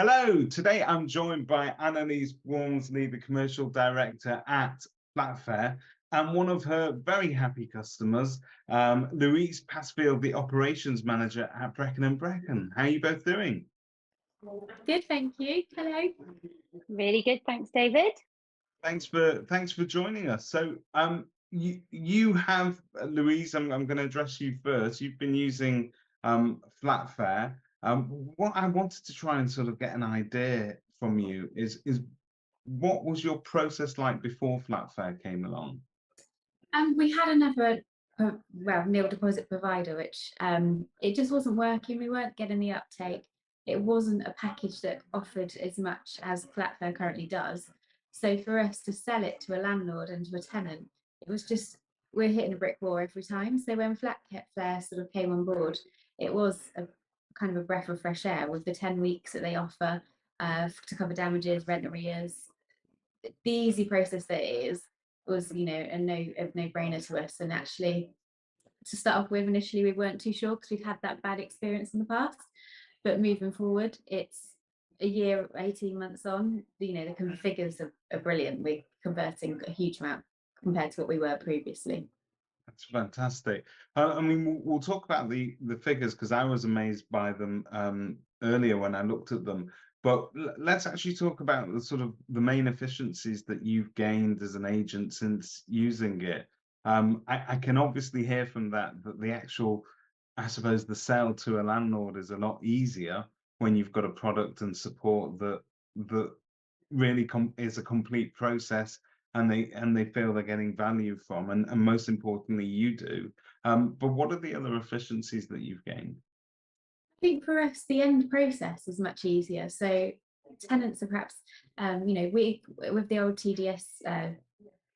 Hello, today I'm joined by Annalise Walmsley, the Commercial Director at Flatfair, and one of her very happy customers, Louise Passfield, the Operations Manager at Breckon&Breckon. How are you both doing? Good, thank you. Hello. Really good, thanks, David. Thanks for joining us. So you have Louise. I'm going to address you first. You've been using Flatfair. What I wanted to try and sort of get an idea from you is what was your process like before Flatfair came along? We had another nil deposit provider, which it just wasn't working. We weren't getting the uptake. It wasn't a package that offered as much as Flatfair currently does. So for us to sell it to a landlord and to a tenant, it was just, we're hitting a brick wall every time. So when Flatfair sort of came on board, it was a kind of a breath of fresh air with the 10 weeks that they offer to cover damages, rent arrears. The easy process that it is was, you know, a no-brainer to us. And actually, to start off with, initially we weren't too sure because we've had that bad experience in the past. But moving forward, it's a year, 18 months on, you know, the figures are brilliant. We're converting a huge amount compared to what we were previously. That's fantastic. I mean, we'll talk about the figures because I was amazed by them earlier when I looked at them. But let's actually talk about the sort of the main efficiencies that you've gained as an agent since using it. I can obviously hear from that the actual, I suppose, the sale to a landlord is a lot easier when you've got a product and support that really is a complete process, and they feel they're getting value from, and most importantly, you do. But what are the other efficiencies that you've gained? I think for us, the end process is much easier. So tenants are perhaps, you know, with the old TDS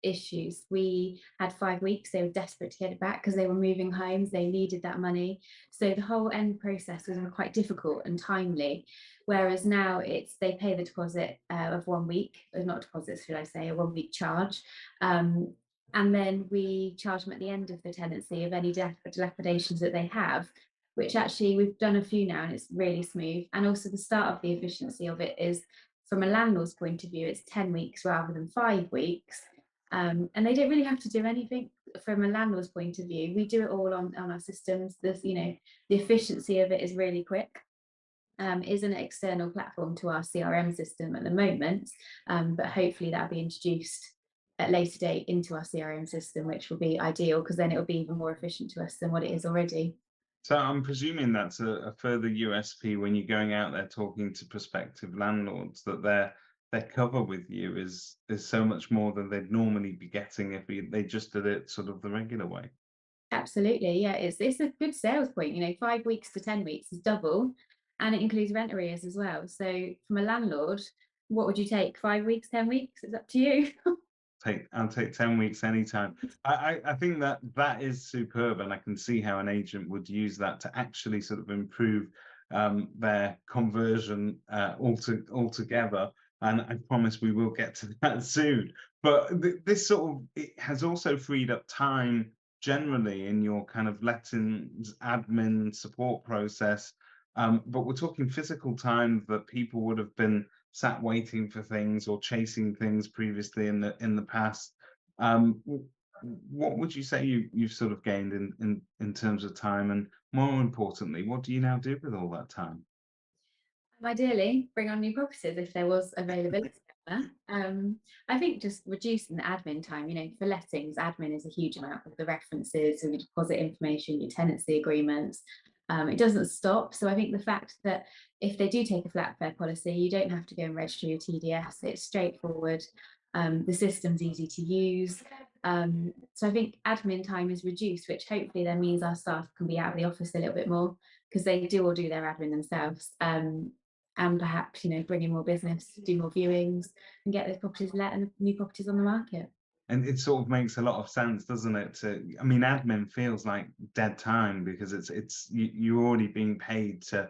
issues, we had 5 weeks. They were desperate to get it back because they were moving homes. They needed that money. So the whole end process was quite difficult and timely. Whereas now they pay the deposit of 1 week, or not deposits, should I say, a 1 week charge. And then we charge them at the end of the tenancy of any dilapidations that they have, which actually we've done a few now and it's really smooth. And also the start of the efficiency of it is, from a landlord's point of view, it's 10 weeks rather than 5 weeks. And they don't really have to do anything from a landlord's point of view. We do it all on our systems. You know, the efficiency of it is really quick. Is an external platform to our CRM system at the moment, but hopefully that'll be introduced at a later date into our CRM system, which will be ideal because then it will be even more efficient to us than what it is already. So I'm presuming that's a further USP when you're going out there talking to prospective landlords, that their cover with you is so much more than they'd normally be getting if they just did it sort of the regular way. Absolutely, yeah, it's a good sales point. You know, 5 weeks to 10 weeks is double, and it includes rent arrears as well. So from a landlord, what would you take? 5 weeks, 10 weeks? It's up to you. I'll take 10 weeks anytime. I think that is superb, and I can see how an agent would use that to actually sort of improve their conversion altogether. And I promise we will get to that soon. But this sort of, it has also freed up time generally in your kind of lettings admin support process. But we're talking physical time that people would have been sat waiting for things or chasing things previously in the past. What would you say you've sort of gained in terms of time, and more importantly, what do you now do with all that time? Ideally, bring on new properties if there was availability there. I think just reducing the admin time, you know, for lettings, admin is a huge amount of the references, so your deposit information, your tenancy agreements. It doesn't stop. So I think the fact that if they do take a Flatfair policy, you don't have to go and register your TDS. It's straightforward. The system's easy to use. So I think admin time is reduced, which hopefully then means our staff can be out of the office a little bit more because they do all do their admin themselves. And perhaps, you know, bring in more business, do more viewings and get those properties let and new properties on the market. And it sort of makes a lot of sense, doesn't it? I mean, admin feels like dead time because you're already being paid to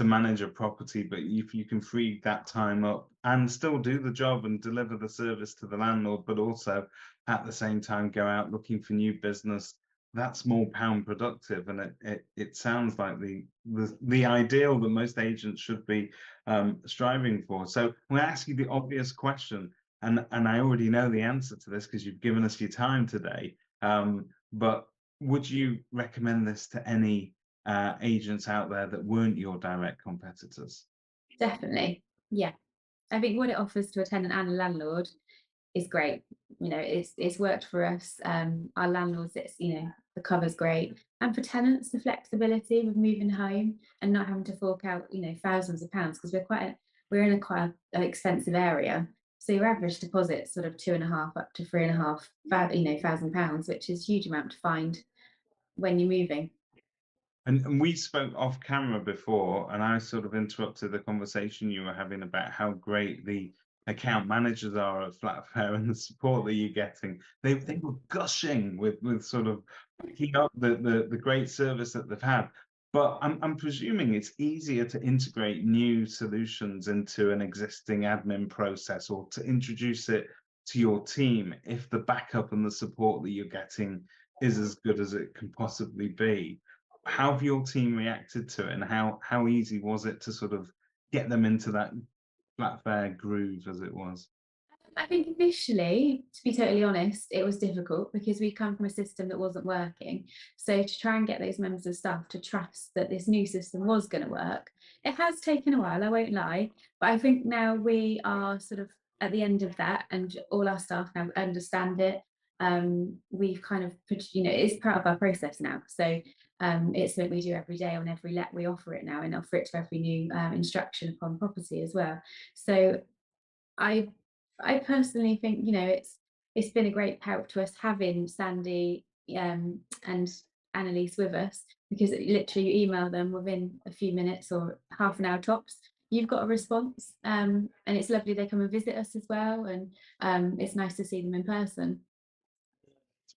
manage a property, but if you can free that time up and still do the job and deliver the service to the landlord, but also at the same time go out looking for new business, that's more pound productive, and it sounds like the ideal that most agents should be striving for. So I'm going to ask you the obvious question, and I already know the answer to this because you've given us your time today. But would you recommend this to any agents out there that weren't your direct competitors? Definitely. Yeah. I think what it offers to a tenant and a landlord is great. You know, it's worked for us. Our landlords, it's, you know, the cover's great. And for tenants, the flexibility with moving home and not having to fork out, you know, thousands of pounds, because we're in a quite an expensive area. So your average deposit sort of 2.5 up to 3.5, you know, £1,000, which is a huge amount to find when you're moving. And we spoke off camera before, and I sort of interrupted the conversation you were having about how great the account managers are at Flatfair and the support that you're getting. They were gushing with sort of picking up the great service that they've had. But I'm presuming it's easier to integrate new solutions into an existing admin process, or to introduce it to your team if the backup and the support that you're getting is as good as it can possibly be. How have your team reacted to it, and how easy was it to sort of get them into that Flatfair groove, as it was? I think initially, to be totally honest, it was difficult because we come from a system that wasn't working. So to try and get those members of staff to trust that this new system was going to work, it has taken a while, I won't lie. But I think now we are sort of at the end of that, and all our staff now understand it. We've kind of put, you know, it's part of our process now. So it's what we do every day. On every let, we offer it now, and offer it to every new instruction upon property as well. So I I personally think, you know, it's been a great help to us having Sandy and Annalise with us, because literally you email them within a few minutes or half an hour tops, you've got a response. And it's lovely they come and visit us as well, and it's nice to see them in person.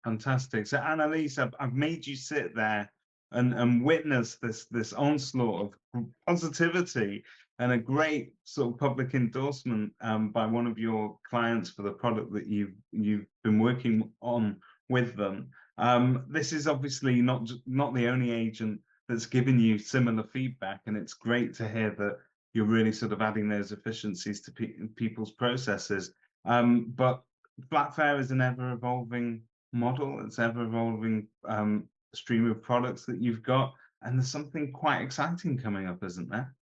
Fantastic. So, Annalise, I've made you sit there and witness this onslaught of positivity and a great sort of public endorsement by one of your clients for the product that you've been working on with them. This is obviously not the only agent that's given you similar feedback, and it's great to hear that you're really sort of adding those efficiencies to people's processes. But Flatfair is an ever-evolving model. It's ever-evolving stream of products that you've got, and there's something quite exciting coming up, isn't there?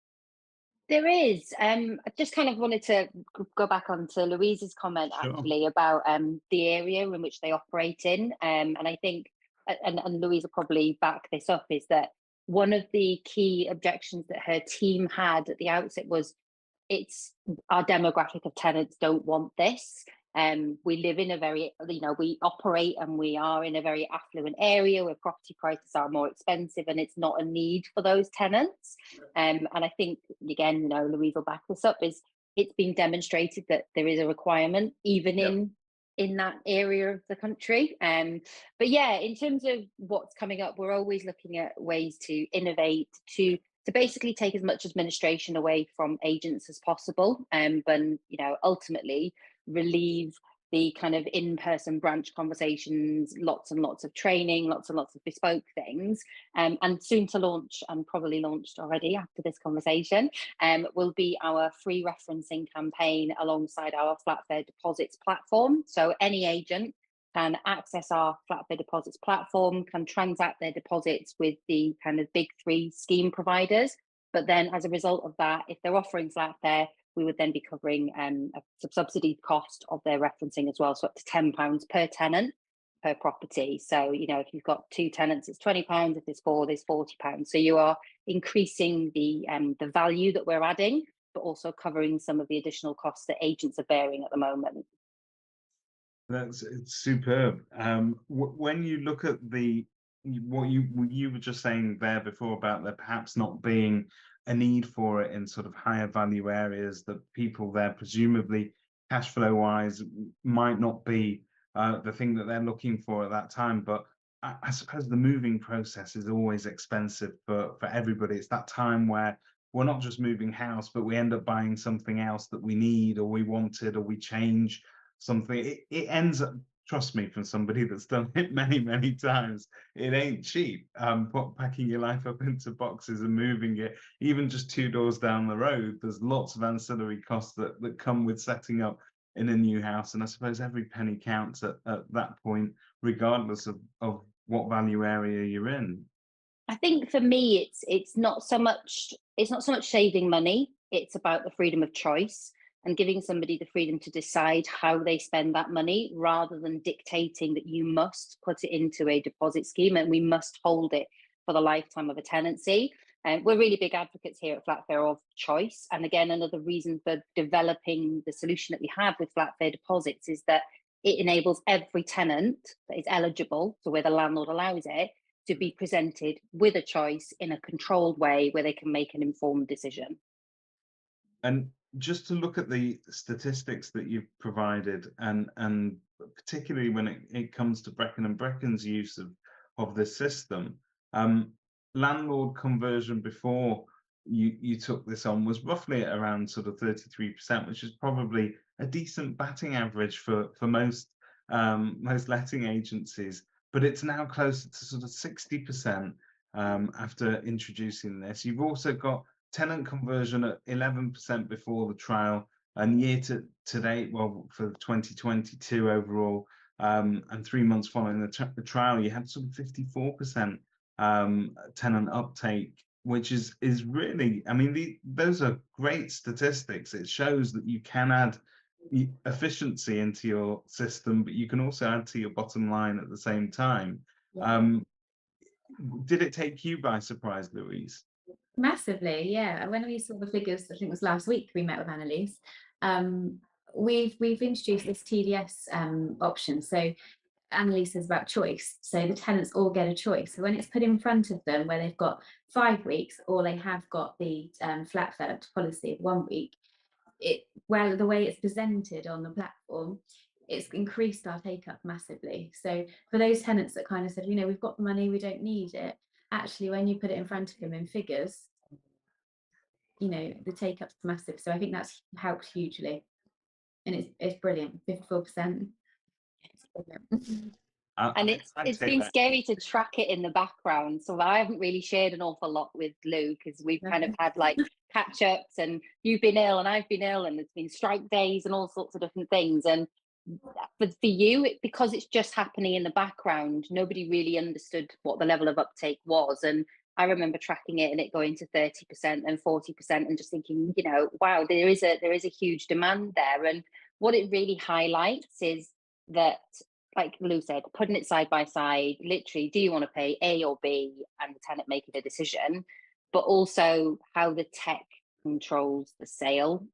There is. I just kind of wanted to go back onto Louise's comment Sure. actually about the area in which they operate in. And I think, and Louise will probably back this up, is that one of the key objections that her team had at the outset was, it's our demographic of tenants don't want this. We live in a very, you know, we operate and we are in a very affluent area where property prices are more expensive, and it's not a need for those tenants. And I think, again, you know, Louise will back this up, is it's been demonstrated that there is a requirement even in that area of the country. But yeah, in terms of what's coming up, we're always looking at ways to innovate, to basically take as much administration away from agents as possible, but, you know, ultimately relieve the kind of in-person branch conversations, lots and lots of training, lots and lots of bespoke things, and soon to launch, and probably launched already after this conversation, will be our free referencing campaign alongside our Flatfair deposits platform. So any agent can access our Flatfair deposits platform, can transact their deposits with the kind of big three scheme providers. But then as a result of that, if they're offering Flatfair, we would then be covering a subsidy cost of their referencing as well. So up to £10 per tenant per property. So, you know, if you've got 2 tenants, it's £20. If there's 4, there's £40. So you are increasing the value that we're adding, but also covering some of the additional costs that agents are bearing at the moment. It's superb. When you look at what you were just saying there before about there perhaps not being a need for it in sort of higher value areas, that people there presumably cash flow wise might not be the thing that they're looking for at that time. But I suppose the moving process is always expensive for everybody. It's that time where we're not just moving house, but we end up buying something else that we need or we wanted, or we change something. It ends up trust me, from somebody that's done it many, many times, it ain't cheap. Packing your life up into boxes and moving it, even just 2 doors down the road, there's lots of ancillary costs that come with setting up in a new house. And I suppose every penny counts at that point, regardless of what value area you're in. I think for me, it's not so much saving money. It's about the freedom of choice and giving somebody the freedom to decide how they spend that money, rather than dictating that you must put it into a deposit scheme and we must hold it for the lifetime of a tenancy. And we're really big advocates here at Flatfair of choice. And again, another reason for developing the solution that we have with Flatfair deposits is that it enables every tenant that is eligible, so where the landlord allows it, to be presented with a choice in a controlled way where they can make an informed decision. And just to look at the statistics that you've provided, and particularly when it comes to Breckon&Breckon's use of this system, landlord conversion before you took this on was roughly at around sort of 33%, which is probably a decent batting average for most letting agencies. But it's now closer to sort of 60% after introducing this. You've also got tenant conversion at 11% before the trial, and year to date, well, for 2022 overall, and 3 months following the trial, you had sort of 54% tenant uptake, which is really, I mean, those are great statistics. It shows that you can add efficiency into your system, but you can also add to your bottom line at the same time. Yeah. Did it take you by surprise, Louise? Massively, yeah. When we saw the figures, I think it was last week, we met with Annalise. We've introduced this TDS option. So Annalise is about choice. So the tenants all get a choice. So when it's put in front of them, where they've got 5 weeks, or they have got the Flatfair policy of 1 week, the way it's presented on the platform, it's increased our take up massively. So for those tenants that kind of said, we've got the money, we don't need it, actually, when you put it in front of them in figures, the take up's massive. So I think that's helped hugely, and it's brilliant. 54%. It's brilliant. And it's been scary to track it in the background. So I haven't really shared an awful lot with Lou, because we've kind of had like catch ups, and you've been ill and I've been ill, and there's been strike days and all sorts of different things. And for you, because it's just happening in the background, nobody really understood what the level of uptake was. And I remember tracking it and it going to 30% and 40%, and just thinking, wow, there is a huge demand there. And what it really highlights is that, like Lou said, putting it side by side, literally, do you want to pay A or B, and the tenant making a decision, but also how the tech controls the sale.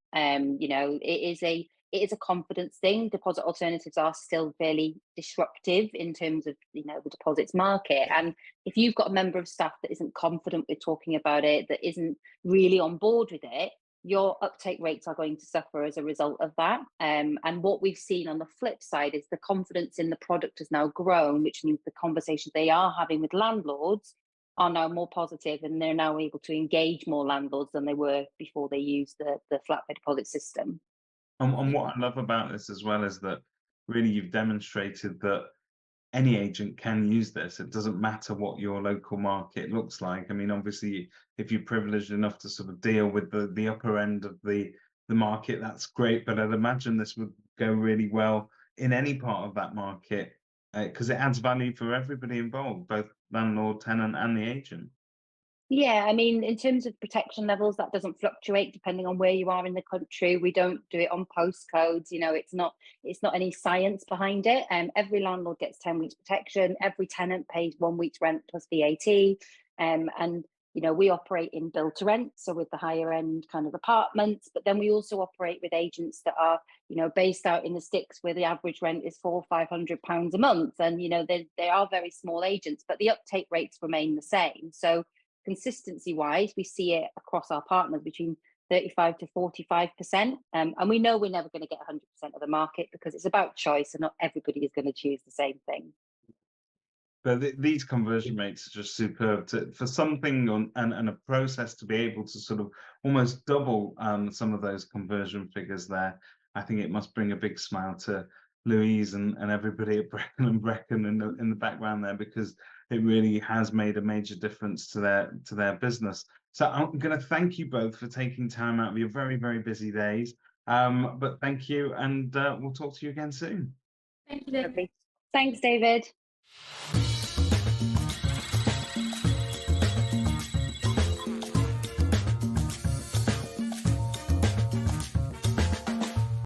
It is a confidence thing. Deposit alternatives are still fairly disruptive in terms of the deposits market. And if you've got a member of staff that isn't confident with talking about it, that isn't really on board with it, your uptake rates are going to suffer as a result of that. And what we've seen on the flip side is the confidence in the product has now grown, which means the conversations they are having with landlords are now more positive, and they're now able to engage more landlords than they were before they used the Flatfair deposit system. And what I love about this as well is that really you've demonstrated that any agent can use this. It doesn't matter what your local market looks like. I mean, obviously, if you're privileged enough to sort of deal with the upper end of the market, that's great. But I'd imagine this would go really well in any part of that market, because it adds value for everybody involved, both landlord, tenant, and the agent. Yeah, I mean, in terms of protection levels, that doesn't fluctuate depending on where you are in the country. We don't do it on postcodes. It's not any science behind it. Every landlord gets 10 weeks protection. Every tenant pays 1 week's rent plus VAT. And we operate in build to rent, so with the higher end kind of apartments. But then we also operate with agents that are based out in the sticks, where the average rent is £400-500 a month. And they are very small agents, but the uptake rates remain the same. So consistency wise, we see it across our partners between 35 to 45%. And we know we're never going to get 100% of the market, because it's about choice, and not everybody is going to choose the same thing. But these conversion rates are just superb for something and a process to be able to sort of almost double some of those conversion figures there. I think it must bring a big smile to Louise and everybody at Breckon&Breckon in the background there, because it really has made a major difference to their business. So I'm going to thank you both for taking time out of your very, very busy days. But thank you, and we'll talk to you again soon. Thank you, David. Thanks, David.